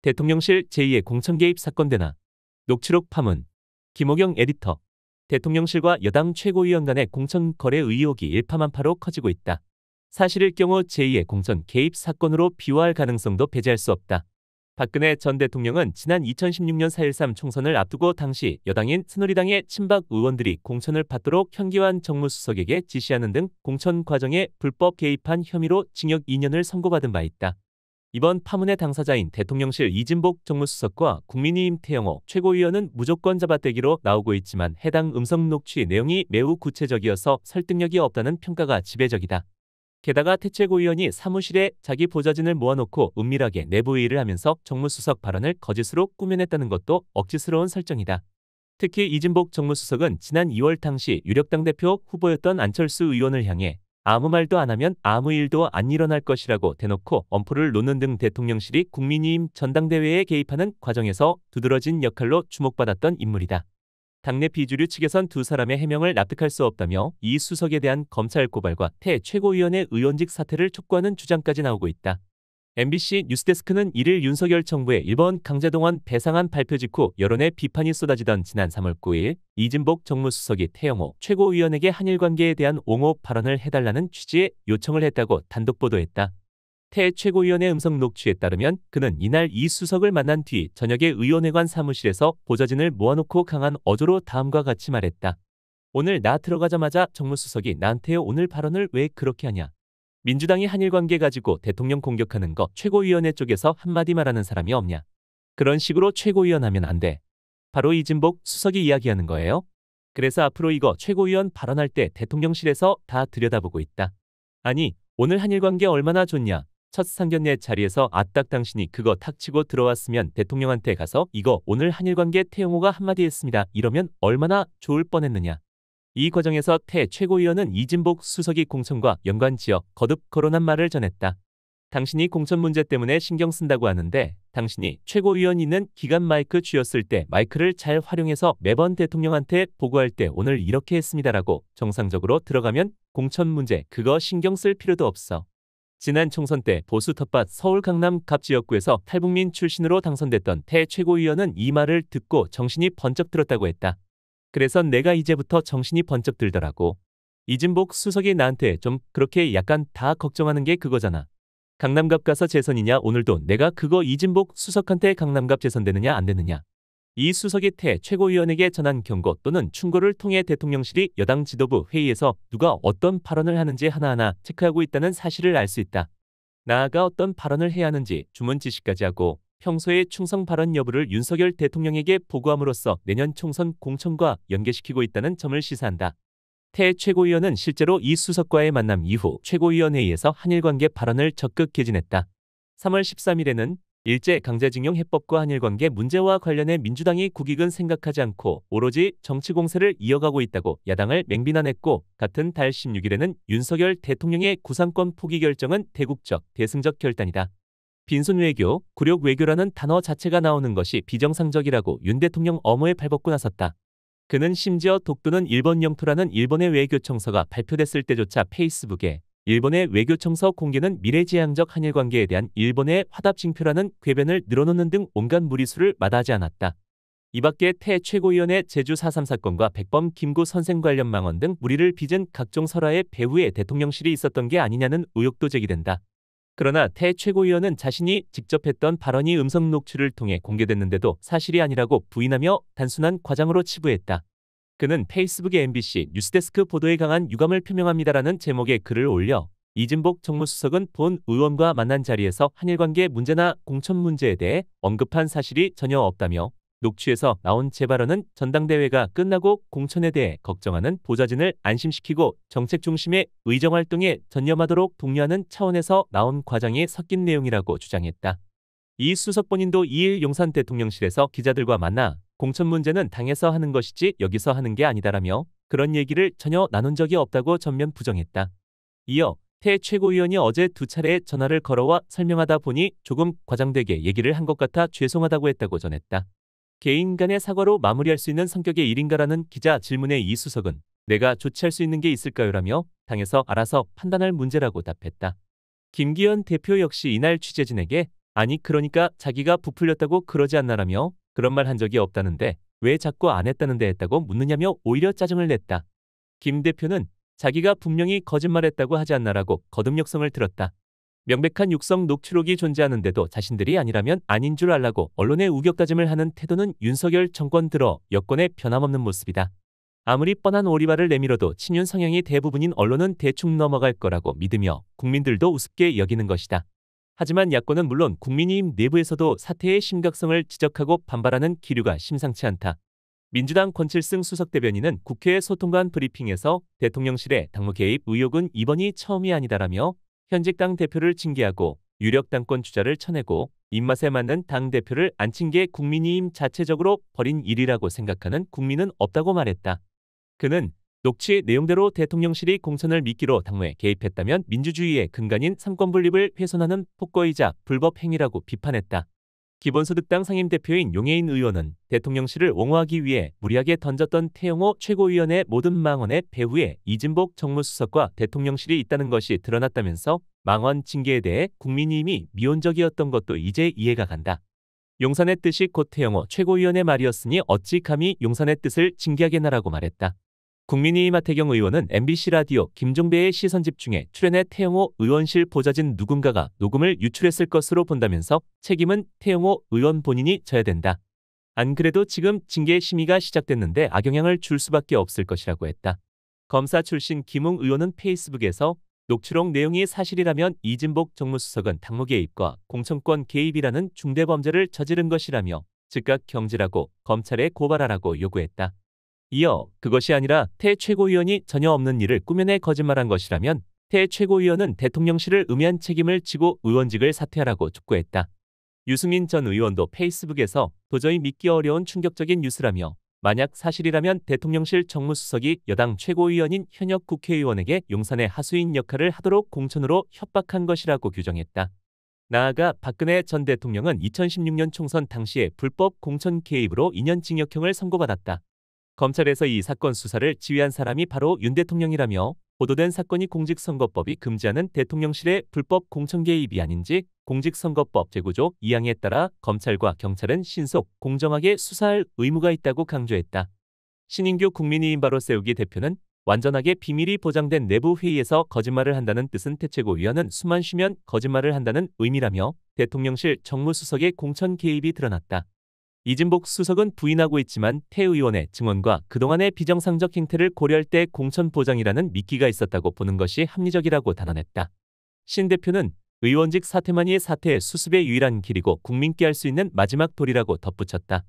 대통령실 제2의 공천 개입 사건 되나. 녹취록 파문. 김호경 에디터. 대통령실과 여당 최고위원 간의 공천 거래 의혹이 일파만파로 커지고 있다. 사실일 경우 제2의 공천 개입 사건으로 비화할 가능성도 배제할 수 없다. 박근혜 전 대통령은 지난 2016년 4.13 총선을 앞두고 당시 여당인 새누리당의 친박 의원들이 공천을 받도록 현기환 정무수석에게 지시하는 등 공천 과정에 불법 개입한 혐의로 징역 2년을 선고받은 바 있다. 이번 파문의 당사자인 대통령실 이진복 정무수석과 국민의힘 태영호 최고위원은 무조건 잡아떼기로 나오고 있지만 해당 음성 녹취 내용이 매우 구체적이어서 설득력이 없다는 평가가 지배적이다. 게다가 태 최고위원이 사무실에 자기 보좌진을 모아놓고 은밀하게 내부회의를 하면서 정무수석 발언을 거짓으로 꾸며냈다는 것도 억지스러운 설정이다. 특히 이진복 정무수석은 지난 2월 당시 유력당 대표 후보였던 안철수 의원을 향해 아무 말도 안 하면 아무 일도 안 일어날 것이라고 대놓고 엄포를 놓는 등 대통령실이 국민의힘 전당대회에 개입하는 과정에서 두드러진 역할로 주목받았던 인물이다. 당내 비주류 측에선 두 사람의 해명을 납득할 수 없다며 이 수석에 대한 검찰 고발과 태 최고위원의 의원직 사퇴를 촉구하는 주장까지 나오고 있다. MBC 뉴스데스크는 1일 윤석열 정부의 일본 강제동원 배상안 발표 직후 여론의 비판이 쏟아지던 지난 3월 9일 이진복 정무수석이 태영호 최고위원에게 한일 관계에 대한 옹호 발언을 해달라는 취지의 요청을 했다고 단독 보도했다. 태 최고위원의 음성 녹취에 따르면 그는 이날 이 수석을 만난 뒤 저녁에 의원회관 사무실에서 보좌진을 모아놓고 강한 어조로 다음과 같이 말했다. 오늘 나 들어가자마자 정무수석이 나한테 오늘 발언을 왜 그렇게 하냐. 민주당이 한일 관계 가지고 대통령 공격하는 거 최고위원회 쪽에서 한마디 말하는 사람이 없냐. 그런 식으로 최고위원 하면 안 돼. 바로 이진복 수석이 이야기하는 거예요. 그래서 앞으로 이거 최고위원 발언할 때 대통령실에서 다 들여다보고 있다. 아니 오늘 한일 관계 얼마나 좋냐. 첫 상견례 자리에서 아딱 당신이 그거 탁 치고 들어왔으면 대통령한테 가서 이거 오늘 한일관계 태영호가 한마디 했습니다. 이러면 얼마나 좋을 뻔했느냐. 이 과정에서 태 최고위원은 이진복 수석이 공천과 연관지어 거듭 거론한 말을 전했다. 당신이 공천 문제 때문에 신경 쓴다고 하는데 당신이 최고위원 있는 기간 마이크 쥐었을 때 마이크를 잘 활용해서 매번 대통령한테 보고할 때 오늘 이렇게 했습니다라고 정상적으로 들어가면 공천 문제 그거 신경 쓸 필요도 없어. 지난 총선 때 보수 텃밭 서울 강남 갑 지역구에서 탈북민 출신으로 당선됐던 태 최고위원은 이 말을 듣고 정신이 번쩍 들었다고 했다. 그래서 내가 이제부터 정신이 번쩍 들더라고. 이진복 수석이 나한테 좀 그렇게 약간 다 걱정하는 게 그거잖아. 강남갑 가서 재선이냐 오늘도 내가 그거 이진복 수석한테 강남갑 재선되느냐 안 되느냐. 이 수석이 태 최고위원에게 전한 경고 또는 충고를 통해 대통령실이 여당 지도부 회의에서 누가 어떤 발언을 하는지 하나하나 체크하고 있다는 사실을 알 수 있다. 나아가 어떤 발언을 해야 하는지 주문 지시까지 하고 평소의 충성 발언 여부를 윤석열 대통령에게 보고함으로써 내년 총선 공천과 연계시키고 있다는 점을 시사한다. 태 최고위원은 실제로 이 수석과의 만남 이후 최고위원회의에서 한일관계 발언을 적극 개진했다. 3월 13일에는 일제강제징용 해법과 한일관계 문제와 관련해 민주당이 국익은 생각하지 않고 오로지 정치 공세를 이어가고 있다고 야당을 맹비난했고 같은 달 16일에는 윤석열 대통령의 구상권 포기 결정은 대국적, 대승적 결단이다. 빈손 외교, 굴욕 외교라는 단어 자체가 나오는 것이 비정상적이라고 윤 대통령 엄호에 발벗고 나섰다. 그는 심지어 독도는 일본 영토라는 일본의 외교청서가 발표됐을 때조차 페이스북에 일본의 외교청서 공개는 미래지향적 한일관계에 대한 일본의 화답징표라는 궤변을 늘어놓는 등 온갖 무리수를 마다하지 않았다. 이 밖에 태 최고위원의 제주 4.3 사건과 백범 김구 선생 관련 망언 등 무리를 빚은 각종 설화의 배후에 대통령실이 있었던 게 아니냐는 의혹도 제기된다. 그러나 태 최고위원은 자신이 직접 했던 발언이 음성 녹취를 통해 공개됐는데도 사실이 아니라고 부인하며 단순한 과장으로 치부했다. 그는 페이스북에 MBC 뉴스데스크 보도에 강한 유감을 표명합니다라는 제목의 글을 올려 이진복 정무수석은 본 의원과 만난 자리에서 한일관계 문제나 공천 문제에 대해 언급한 사실이 전혀 없다며 녹취에서 나온 제 발언은 전당대회가 끝나고 공천에 대해 걱정하는 보좌진을 안심시키고 정책 중심의 의정활동에 전념하도록 독려하는 차원에서 나온 과장이 섞인 내용이라고 주장했다. 이 수석 본인도 2일 용산 대통령실에서 기자들과 만나 공천 문제는 당에서 하는 것이지 여기서 하는 게 아니다라며 그런 얘기를 전혀 나눈 적이 없다고 전면 부정했다. 이어 태 최고위원이 어제 2차례 전화를 걸어와 설명하다 보니 조금 과장되게 얘기를 한 것 같아 죄송하다고 했다고 전했다. 개인 간의 사과로 마무리할 수 있는 성격의 일인가라는 기자 질문에 이 수석은 내가 조치할 수 있는 게 있을까요라며 당에서 알아서 판단할 문제라고 답했다. 김기현 대표 역시 이날 취재진에게 아니 그러니까 자기가 부풀렸다고 그러지 않나라며 그런 말 한 적이 없다는데 왜 자꾸 안 했다는데 했다고 묻느냐며 오히려 짜증을 냈다. 김 대표는 자기가 분명히 거짓말했다고 하지 않나라고 거듭력성을 들었다. 명백한 육성 녹취록이 존재하는데도 자신들이 아니라면 아닌 줄 알라고 언론에 우격다짐을 하는 태도는 윤석열 정권 들어 여권의 변함없는 모습이다. 아무리 뻔한 오리발을 내밀어도 친윤 성향이 대부분인 언론은 대충 넘어갈 거라고 믿으며 국민들도 우습게 여기는 것이다. 하지만 야권은 물론 국민의힘 내부에서도 사태의 심각성을 지적하고 반발하는 기류가 심상치 않다. 민주당 권칠승 수석 대변인은 국회 소통관 브리핑에서 대통령실의 당무 개입 의혹은 이번이 처음이 아니다라며 현직 당 대표를 징계하고 유력 당권 주자를 쳐내고 입맛에 맞는 당 대표를 안 친 게 국민의힘 자체적으로 벌인 일이라고 생각하는 국민은 없다고 말했다. 그는 녹취 내용대로 대통령실이 공천을 미끼로 당무에 개입했다면 민주주의의 근간인 삼권분립을 훼손하는 폭거이자 불법 행위라고 비판했다. 기본소득당 상임대표인 용해인 의원은 대통령실을 옹호하기 위해 무리하게 던졌던 태영호 최고위원의 모든 망언의 배후에 이진복 정무수석과 대통령실이 있다는 것이 드러났다면서 망언 징계에 대해 국민의힘이 미온적이었던 것도 이제 이해가 간다. 용산의 뜻이 곧 태영호 최고위원의 말이었으니 어찌 감히 용산의 뜻을 징계하겠나라고 말했다. 국민의힘 하태경 의원은 MBC 라디오 김종배의 시선집중에 출연해 태영호 의원실 보좌진 누군가가 녹음을 유출했을 것으로 본다면서 책임은 태영호 의원 본인이 져야 된다. 안 그래도 지금 징계 심의가 시작됐는데 악영향을 줄 수밖에 없을 것이라고 했다. 검사 출신 김웅 의원은 페이스북에서 녹취록 내용이 사실이라면 이진복 정무수석은 당무 개입과 공천권 개입이라는 중대범죄를 저지른 것이라며 즉각 경질하고 검찰에 고발하라고 요구했다. 이어 그것이 아니라 태 최고위원이 전혀 없는 일을 꾸며내 거짓말한 것이라면 태 최고위원은 대통령실을 음해한 책임을 지고 의원직을 사퇴하라고 촉구했다. 유승민 전 의원도 페이스북에서 도저히 믿기 어려운 충격적인 뉴스라며 만약 사실이라면 대통령실 정무수석이 여당 최고위원인 현역 국회의원에게 용산의 하수인 역할을 하도록 공천으로 협박한 것이라고 규정했다. 나아가 박근혜 전 대통령은 2016년 총선 당시에 불법 공천 개입으로 2년 징역형을 선고받았다. 검찰에서 이 사건 수사를 지휘한 사람이 바로 윤 대통령이라며 보도된 사건이 공직선거법이 금지하는 대통령실의 불법 공천 개입이 아닌지 공직선거법 제9조 2항에 따라 검찰과 경찰은 신속, 공정하게 수사할 의무가 있다고 강조했다. 신인규 국민의힘 바로 세우기 대표는 완전하게 비밀이 보장된 내부 회의에서 거짓말을 한다는 뜻은 태 최고위원은 숨만 쉬면 거짓말을 한다는 의미라며 대통령실 정무수석의 공천 개입이 드러났다. 이진복 수석은 부인하고 있지만 태 의원의 증언과 그동안의 비정상적 행태를 고려할 때 공천 보장이라는 미끼가 있었다고 보는 것이 합리적이라고 단언했다. 신 대표는 의원직 사퇴만이 사퇴 수습의 유일한 길이고 국민께 할 수 있는 마지막 도리라고 덧붙였다.